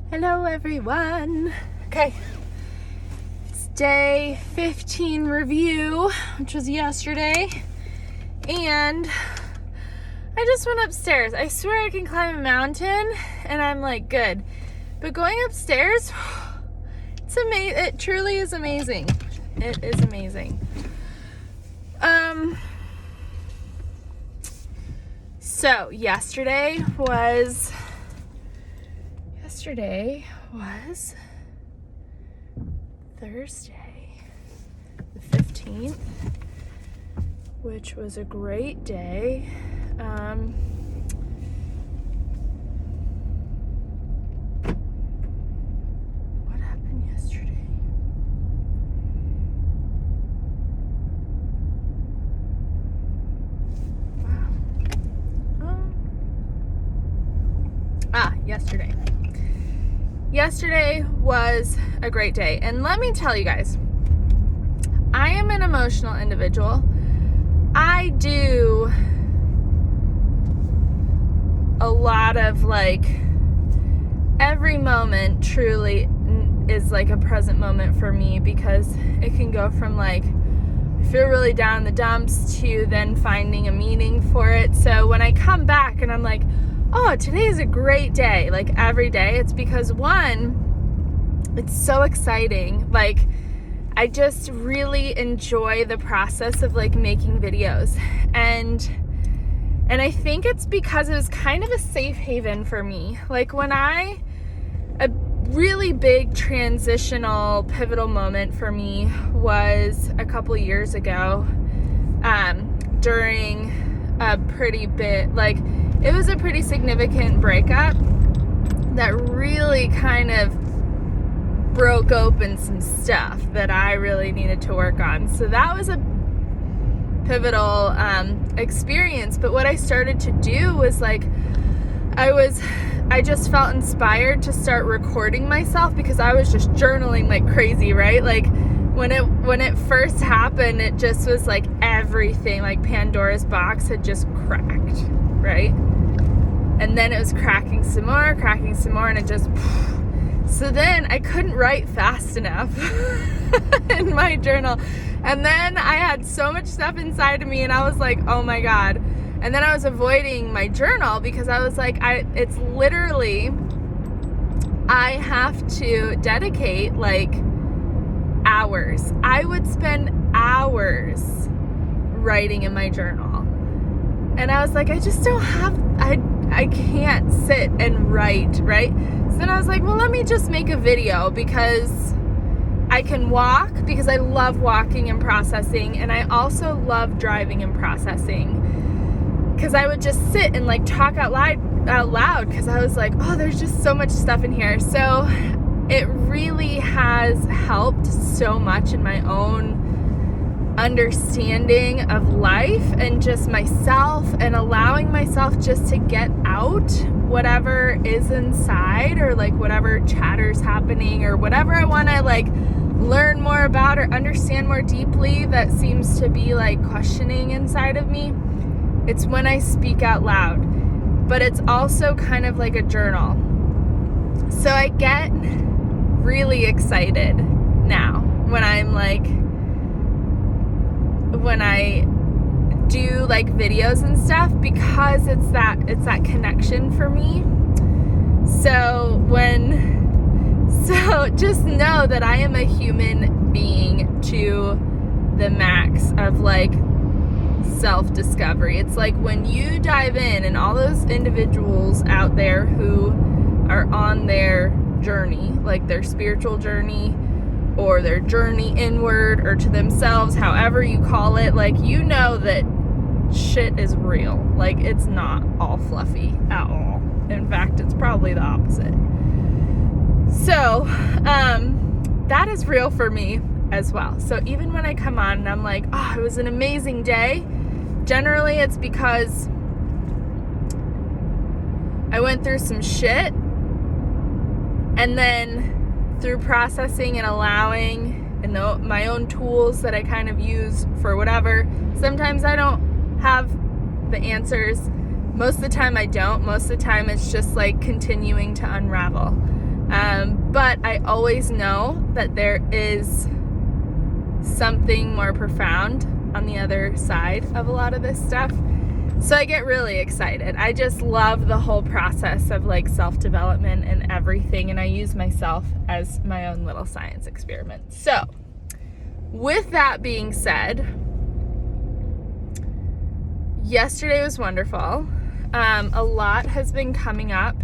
Hello everyone. Okay, it's day 15 review, which was yesterday, and I just went upstairs. I swear I can climb a mountain, and I'm like, good. But going upstairs, it's amazing. It truly is amazing. It is amazing. So yesterday was Thursday, the 15th, which was a great day. What happened yesterday? Wow. Yesterday. Yesterday was a great day. And let me tell you guys, I am an emotional individual. I do a lot of every moment truly is like a present moment for me, because it can go from I feel really down in the dumps to then finding a meaning for it. So when I come back and I'm like, oh, today is a great day, every day, it's because one, it's so exciting. I just really enjoy the process of making videos, and I think it's because it was kind of a safe haven for me. A really big transitional pivotal moment for me was a couple years ago, during a pretty bit, it was a pretty significant breakup that really kind of broke open some stuff that I really needed to work on. So that was a pivotal experience. But what I started to do was I just felt inspired to start recording myself, because I was just journaling like crazy, right? When it first happened, it just was everything, Pandora's box had just cracked, right? And then it was cracking some more, and it just... So then I couldn't write fast enough in my journal. And then I had so much stuff inside of me, and I was like, oh my God. And then I was avoiding my journal because I was it's literally, I have to dedicate hours. I would spend hours writing in my journal. And I was like, I just don't have, I can't sit and write, right? So then I was like, well, let me just make a video, because I can walk, because I love walking and processing, and I also love driving and processing, because I would just sit and talk out loud, because I was like, oh, there's just so much stuff in here. So it really has helped so much in my own understanding of life and just myself, and allowing myself just to get out whatever is inside, or whatever chatter's happening, or whatever I want to learn more about or understand more deeply that seems to be questioning inside of me. It's when I speak out loud, but it's also kind of like a journal. So I get really excited now when I'm when I do videos and stuff, because it's that connection for me. So just know that I am a human being to the max of self-discovery. It's when you dive in, and all those individuals out there who are on their journey, their spiritual journey, or their journey inward or to themselves, however you call it, you know that shit is real. It's not all fluffy at all. In fact, it's probably the opposite. So, that is real for me as well. So even when I come on and I'm like, oh, it was an amazing day, generally it's because I went through some shit, and then through processing and allowing, and my own tools that I kind of use for whatever, sometimes I don't have the answers. Most of the time I don't. Most of the time it's just continuing to unravel. But I always know that there is something more profound on the other side of a lot of this stuff. So I get really excited. I just love the whole process of like self-development and everything, and I use myself as my own little science experiment. So with that being said, yesterday was wonderful. A lot has been coming up.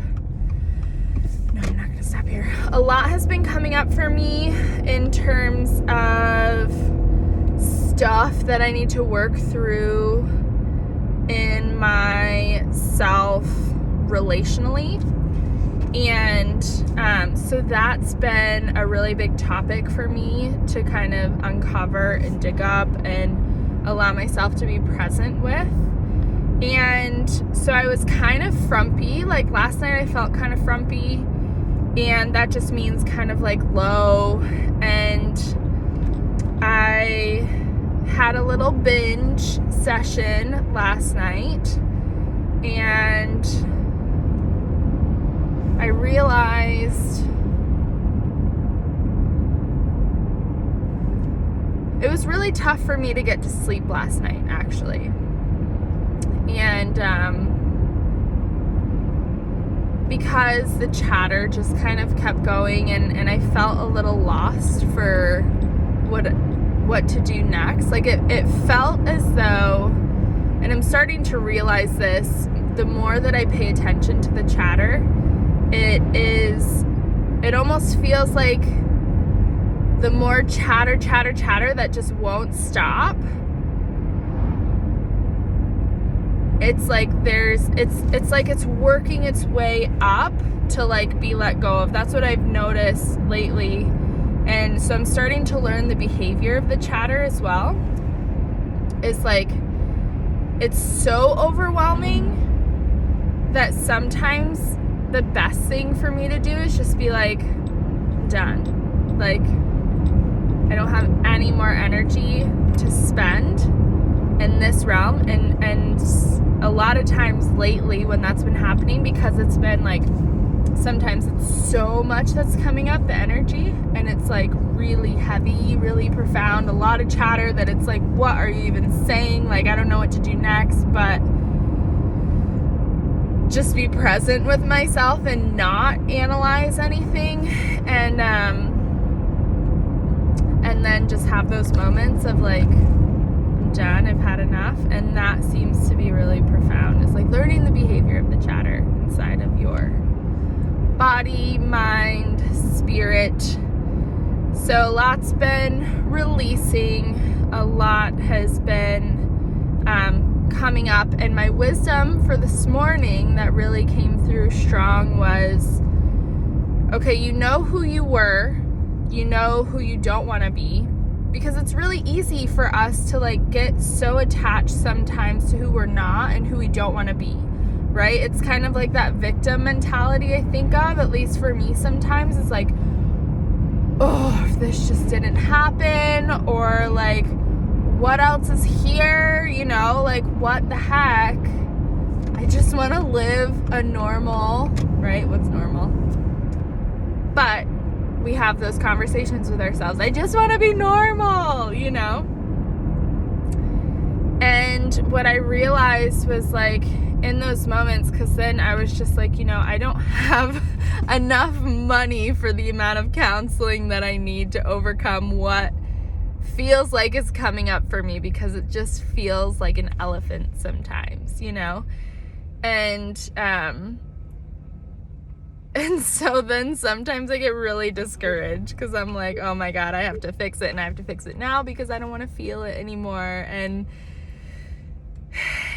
No, I'm not gonna stop here. A lot has been coming up for me in terms of stuff that I need to work through in myself relationally. And so that's been a really big topic for me to kind of uncover and dig up and allow myself to be present with. And so I was kind of frumpy. Like last night I felt kind of frumpy, and that just means kind of like low. And I had a little binge session last night, and I realized it was really tough for me to get to sleep last night, actually. And because the chatter just kind of kept going, and I felt a little lost for what to do next. Like it felt as though, and I'm starting to realize this, the more that I pay attention to the chatter, it almost feels like the more chatter that just won't stop, it's like it's like it's working its way up to like be let go of. That's what I've noticed lately. And so I'm starting to learn the behavior of the chatter as well. It's like, it's so overwhelming that sometimes the best thing for me to do is just be like, done. Like, I don't have any more energy to spend in this realm. And a lot of times lately when that's been happening, because it's been like, sometimes it's so much that's coming up, the energy, and it's like really heavy, really profound, a lot of chatter that it's like, what are you even saying? Like, I don't know what to do next, but just be present with myself and not analyze anything, and then just have those moments of like, I'm done, I've had enough. And that seems to be really profound. It's like learning the behavior of the chatter inside of your body, mind, spirit. So a lot's been releasing, a lot has been coming up, and my wisdom for this morning that really came through strong was, okay, you know who you were, you know who you don't want to be, because it's really easy for us to like get so attached sometimes to who we're not and who we don't want to be. Right? It's kind of like that victim mentality I think of, at least for me sometimes. It's like, oh, if this just didn't happen, or like, what else is here? You know, like, what the heck? I just want to live a normal, right? What's normal? But we have those conversations with ourselves. I just want to be normal, you know? And what I realized was like, in those moments, because then I was just like, you know, I don't have enough money for the amount of counseling that I need to overcome what feels like is coming up for me, because it just feels like an elephant sometimes, you know? And so then sometimes I get really discouraged, because I'm like, oh my God, I have to fix it, and I have to fix it now because I don't want to feel it anymore.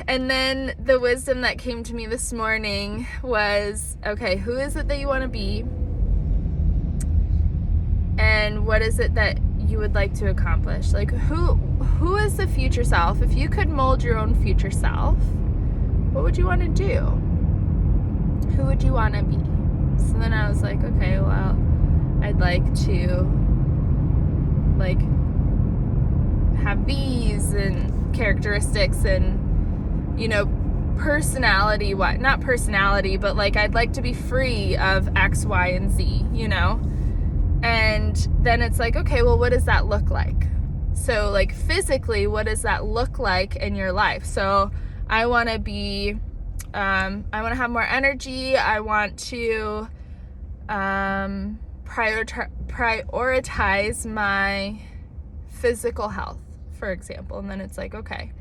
And then the wisdom that came to me this morning was, okay, who is it that you want to be? And what is it that you would like to accomplish? Like, who is the future self? If you could mold your own future self, what would you want to do? Who would you want to be? So then I was like, okay, well, I'd like to, like, have these and characteristics and, you know, not personality, but like I'd like to be free of X, Y, and Z, you know? And then it's like, okay, well, what does that look like? So like physically, what does that look like in your life? So I want to be, I want to have more energy. I want to prioritize my physical health, for example. And then it's like, okay,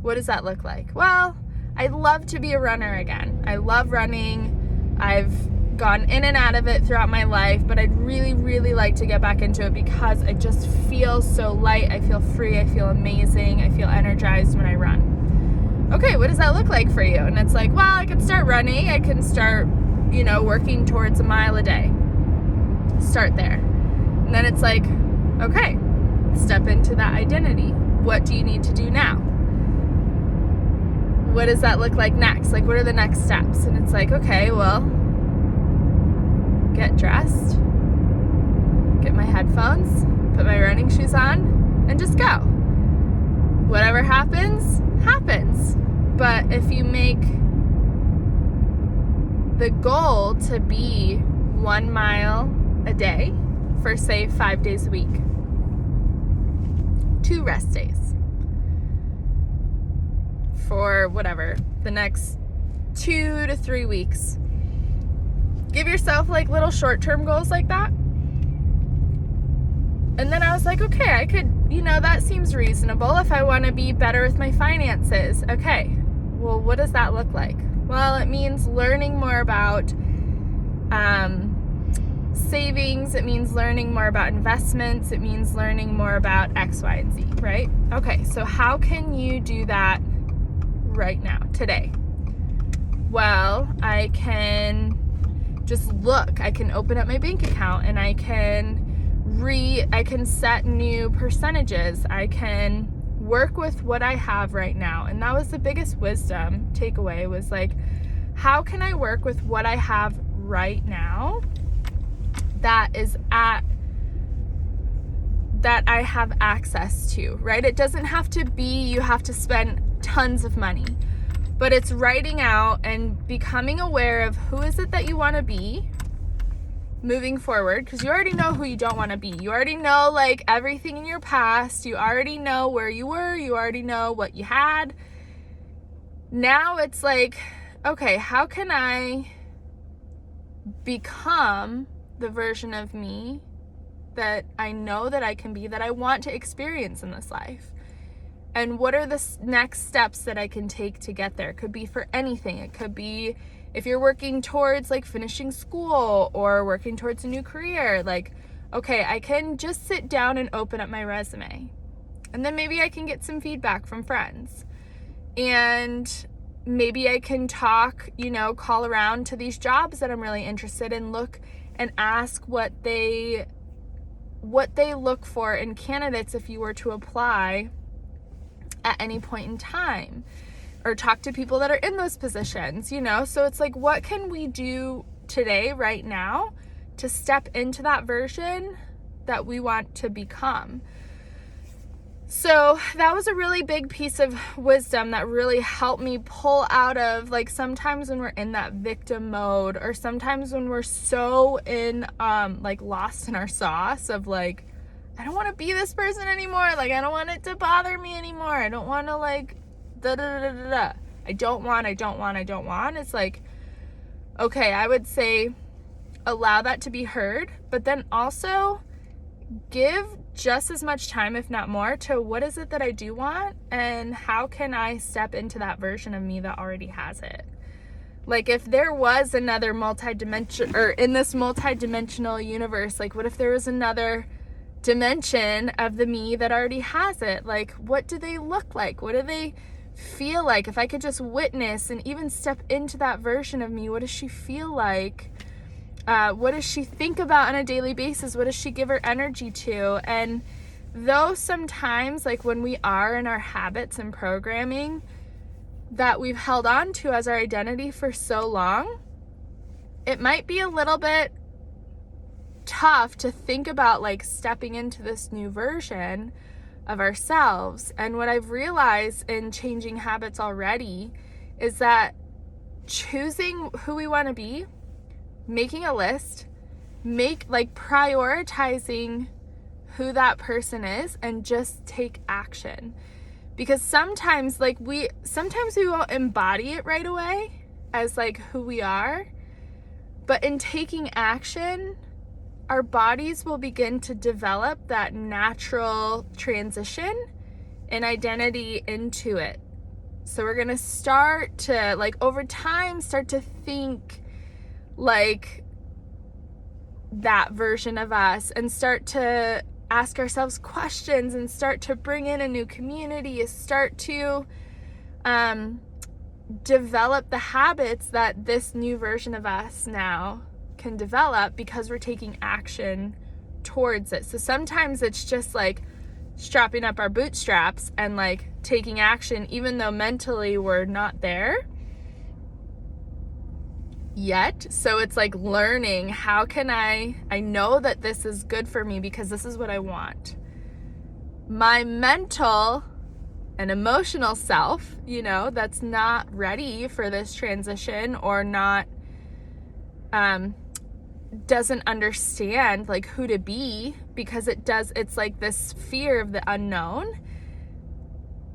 what does that look like? Well, I'd love to be a runner again. I love running. I've gone in and out of it throughout my life, but I'd really, really like to get back into it because I just feel so light. I feel free. I feel amazing. I feel energized when I run. Okay, what does that look like for you? And it's like, well, I can start running. I can start, working towards a mile a day. Start there. And then it's like, okay, step into that identity. What do you need to do now? What does that look like next? Like, what are the next steps? And it's like, okay, well, get dressed, get my headphones, put my running shoes on, and just go. Whatever happens, happens. But if you make the goal to be 1 mile a day for, say, 5 days a week, 2 rest days, for whatever, the next 2 to 3 weeks. Give yourself like little short-term goals like that. And then I was like, okay, I could, that seems reasonable if I want to be better with my finances. Okay, well, what does that look like? Well, it means learning more about savings. It means learning more about investments. It means learning more about X, Y, and Z, right? Okay, so how can you do that right now, today? Well, I can just look. I can open up my bank account and I can set new percentages. I can work with what I have right now. And that was the biggest wisdom takeaway, was like, how can I work with what I have right now that I have access to, right? It doesn't have to be you have to spend tons of money, but it's writing out and becoming aware of who is it that you want to be moving forward, because you already know who you don't want to be. You already know like everything in your past. You already know where you were. You already know what you had. Now it's like, okay, how can I become the version of me that I know that I can be, that I want to experience in this life? And what are the next steps that I can take to get there? It could be for anything. It could be if you're working towards like finishing school or working towards a new career, like, okay, I can just sit down and open up my resume. And then maybe I can get some feedback from friends. And maybe I can talk, call around to these jobs that I'm really interested in, look and ask what they look for in candidates if you were to apply at any point in time, or talk to people that are in those positions, So it's like, what can we do today, right now, to step into that version that we want to become? So that was a really big piece of wisdom that really helped me pull out of, like, sometimes when we're in that victim mode, or sometimes when we're so in, lost in our sauce of like, I don't want to be this person anymore. Like, I don't want it to bother me anymore. I don't want to like, I don't want. It's like, okay, I would say allow that to be heard, but then also give just as much time, if not more, to what is it that I do want, and how can I step into that version of me that already has it. Like, if there was another in this multi-dimensional universe, like, what if there was another dimension of the me that already has it? Like, what do they look like? What do they feel like? If I could just witness and even step into that version of me, what does she feel like? What does she think about on a daily basis? What does she give her energy to? And though sometimes, like, when we are in our habits and programming that we've held on to as our identity for so long, it might be a little bit tough to think about like stepping into this new version of ourselves. And what I've realized in changing habits already is that choosing who we want to be, making a list, prioritizing who that person is, and just take action. Because sometimes we won't embody it right away as who we are, but in taking action, our bodies will begin to develop that natural transition and identity into it. So we're going to start to, over time, start to think like that version of us, and start to ask ourselves questions, and start to bring in a new community, start to develop the habits that this new version of us now can develop, because we're taking action towards it. So sometimes it's just strapping up our bootstraps and taking action, even though mentally we're not there yet. So it's learning, how can I know that this is good for me because this is what I want. My mental and emotional self, that's not ready for this transition, or not doesn't understand who to be, because it's this fear of the unknown.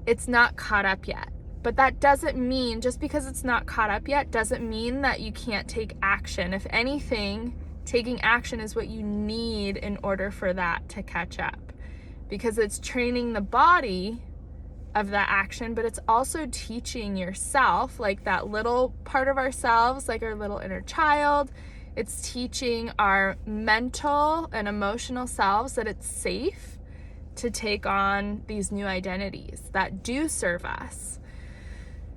It's not caught up yet. But that doesn't mean, just because it's not caught up yet, doesn't mean that you can't take action. If anything, taking action is what you need in order for that to catch up, because it's training the body of that action, but it's also teaching yourself, that little part of ourselves, our little inner child. It's teaching our mental and emotional selves that it's safe to take on these new identities that do serve us.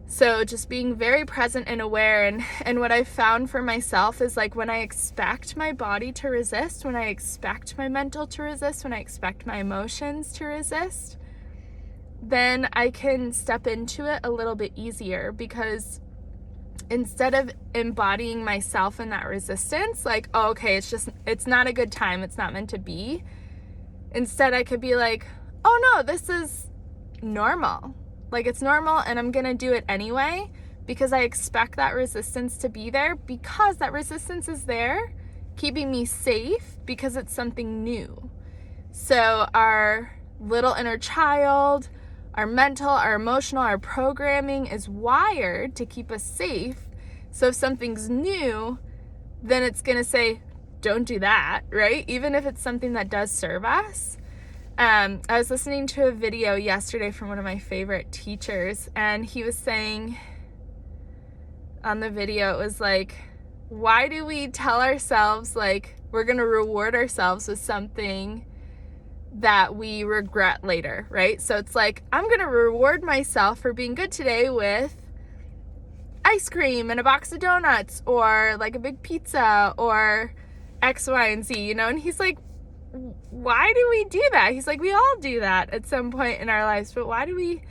So just being very present and aware, and what I've found for myself is when I expect my body to resist, when I expect my mental to resist, when I expect my emotions to resist, then I can step into it a little bit easier, because instead of embodying myself in that resistance, oh, okay, it's not a good time, it's not meant to be. Instead, I could be oh no, this is normal. It's normal, and I'm gonna do it anyway, because I expect that resistance to be there, because that resistance is there, keeping me safe, because it's something new. So our little inner child, our mental, our emotional, our programming is wired to keep us safe. So if something's new, then it's gonna say, don't do that, right? Even if it's something that does serve us. I was listening to a video yesterday from one of my favorite teachers, and he was saying on the video, it was why do we tell ourselves we're going to reward ourselves with something that we regret later, right? So it's I'm going to reward myself for being good today with ice cream and a box of donuts, or a big pizza, or X, Y, and Z, and he's why do we do that? He's we all do that at some point in our lives, but why don't we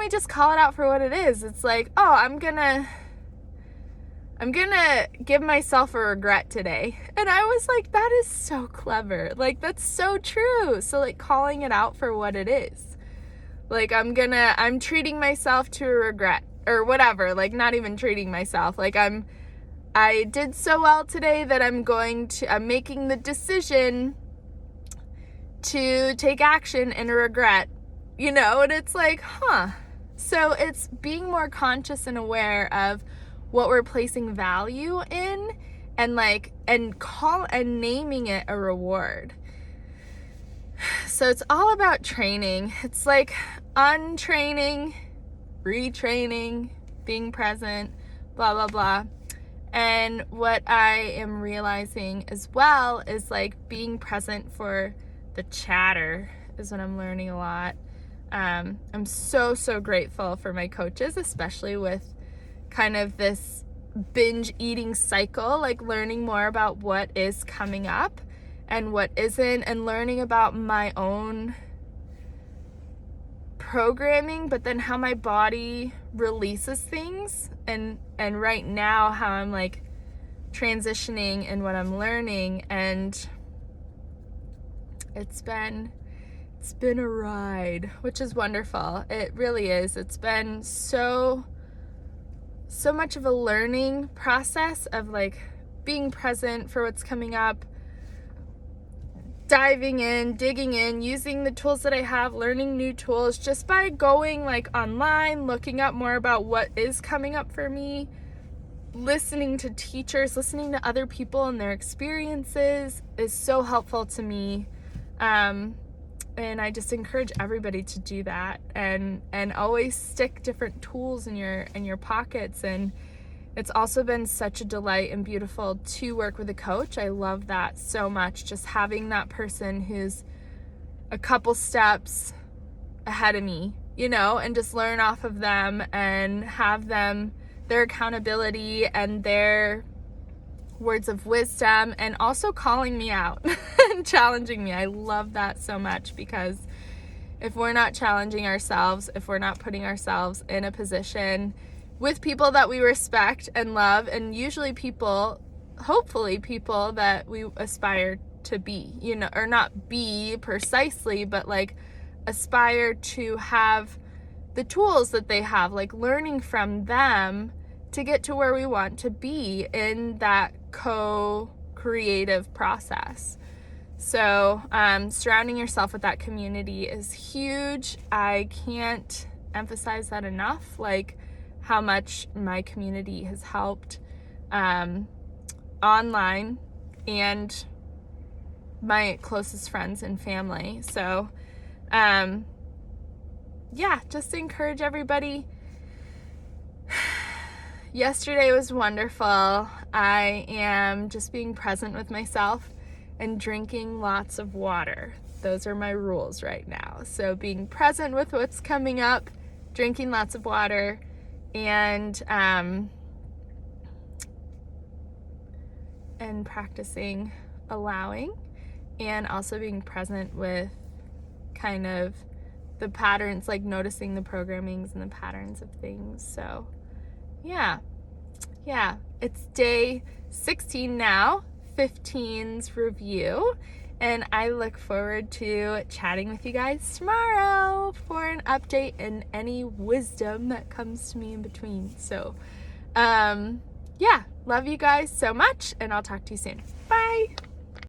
just call it out for what it is? It's oh, I'm gonna give myself a regret today. And I was that is so clever. That's so true. So calling it out for what it is. I'm treating myself to a regret, or whatever, not even treating myself. I did so well today that I'm making the decision to take action in a regret, and it's So it's being more conscious and aware of what we're placing value in, and naming it a reward. So it's all about training. It's untraining, retraining, being present, blah, blah, blah. And what I am realizing as well is being present for the chatter is what I'm learning a lot. I'm so grateful for my coaches, especially with kind of this binge eating cycle, learning more about what is coming up and what isn't, and learning about my own programming, but then how my body releases things, and right now how I'm transitioning in what I'm learning. And it's been a ride, which is wonderful. It really is. It's been so so much of a learning process of like being present for what's coming up, diving in, digging in, using the tools that I have, learning new tools just by going like online, looking up more about what is coming up for me, listening to teachers, listening to other people and their experiences is so helpful to me. And I just encourage everybody to do that, and always stick different tools in your pockets. And it's also been such a delight and beautiful to work with a coach. I love that so much, just having that person who's a couple steps ahead of me, you know, and just learn off of them and have them, their accountability and their words of wisdom, and also calling me out and challenging me. I love that so much, because if we're not challenging ourselves, if we're not putting ourselves in a position with people that we respect and love, and usually people, hopefully people that we aspire to be, you know, or not be precisely, but like aspire to have the tools that they have, like learning from them to get to where we want to be in that co-creative process. So surrounding yourself with that community is huge. I can't emphasize that enough, like how much my community has helped online and my closest friends and family. So yeah, just encourage everybody. Yesterday was wonderful. I am just being present with myself and drinking lots of water. Those are my rules right now. So being present with what's coming up, drinking lots of water, and practicing allowing, and also being present with kind of the patterns, like noticing the programmings and the patterns of things. So yeah, it's day 16 now, 15's review, and I look forward to chatting with you guys tomorrow for an update and any wisdom that comes to me in between. So yeah, love you guys so much, and I'll talk to you soon. Bye.